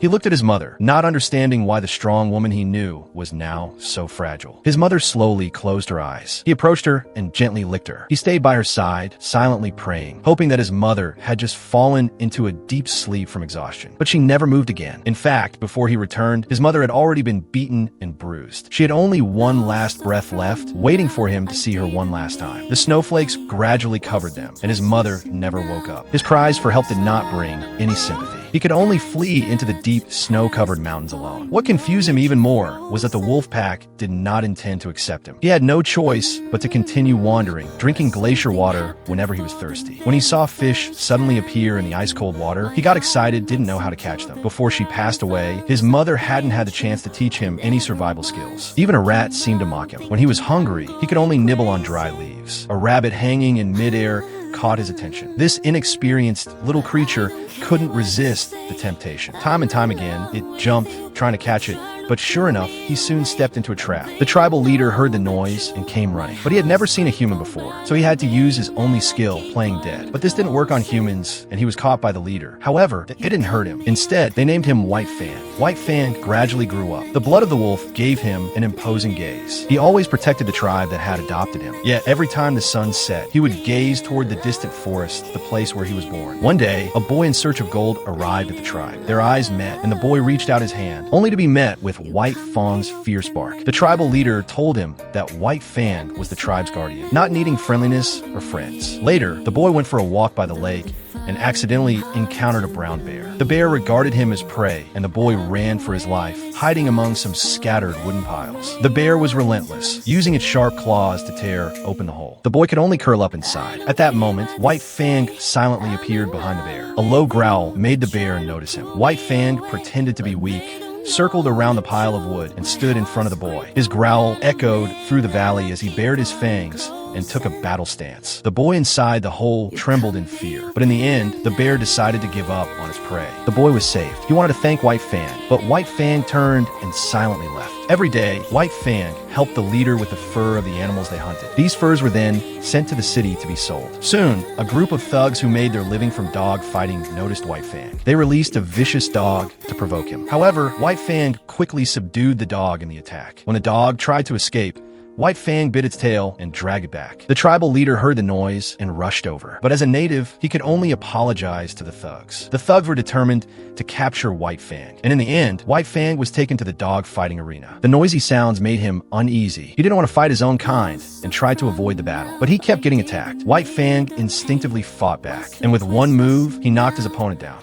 He looked at his mother, not understanding why the strong woman he knew was now so fragile. His mother slowly closed her eyes. He approached her and gently licked her. He stayed by her side, silently praying, hoping that his mother had just fallen into a deep sleep from exhaustion. But she never moved again. In fact, before he returned, his mother had already been beaten and bruised. She had only one last breath left, waiting for him to see her one last time. The snowflakes gradually covered them, and his mother never woke up. His cries for help did not bring any sympathy. He could only flee into the deep, snow-covered mountains alone. What confused him even more was that the wolf pack did not intend to accept him. He had no choice but to continue wandering, drinking glacier water whenever he was thirsty. When he saw fish suddenly appear in the ice-cold water, he got excited, didn't know how to catch them. Before she passed away, his mother hadn't had the chance to teach him any survival skills. Even a rat seemed to mock him. When he was hungry, he could only nibble on dry leaves. A rabbit hanging in midair caught his attention. This inexperienced little creature couldn't resist the temptation. Time and time again, it jumped, trying to catch it, but sure enough, he soon stepped into a trap. The tribal leader heard the noise and came running, but he had never seen a human before, so he had to use his only skill, playing dead. But this didn't work on humans, and he was caught by the leader. However, it didn't hurt him. Instead, they named him White Fang. White Fang gradually grew up. The blood of the wolf gave him an imposing gaze. He always protected the tribe that had adopted him. Yet every time the sun set, he would gaze toward the distant forest, the place where he was born. One day, a boy in search of gold arrived at the tribe. Their eyes met, and the boy reached out his hand, only to be met with White Fang's fierce bark. The tribal leader told him that White Fang was the tribe's guardian, not needing friendliness or friends. Later, the boy went for a walk by the lake and accidentally encountered a brown bear. The bear regarded him as prey, and the boy ran for his life, hiding among some scattered wooden piles. The bear was relentless, using its sharp claws to tear open the hole. The boy could only curl up inside. At that moment, White Fang silently appeared behind the bear. A low growl made the bear notice him. White Fang pretended to be weak, circled around the pile of wood, and stood in front of the boy. His growl echoed through the valley as he bared his fangs and took a battle stance. The boy inside the hole trembled in fear, but in the end, the bear decided to give up on his prey. The boy was saved. He wanted to thank White Fang, but White Fang turned and silently left. Every day, White Fang helped the leader with the fur of the animals they hunted. These furs were then sent to the city to be sold. Soon, a group of thugs who made their living from dog fighting noticed White Fang. They released a vicious dog to provoke him. However, White Fang quickly subdued the dog in the attack. When the dog tried to escape, White Fang bit its tail and dragged it back. The tribal leader heard the noise and rushed over. But as a native, he could only apologize to the thugs. The thugs were determined to capture White Fang. And in the end, White Fang was taken to the dog fighting arena. The noisy sounds made him uneasy. He didn't want to fight his own kind and tried to avoid the battle. But he kept getting attacked. White Fang instinctively fought back. And with one move, he knocked his opponent down.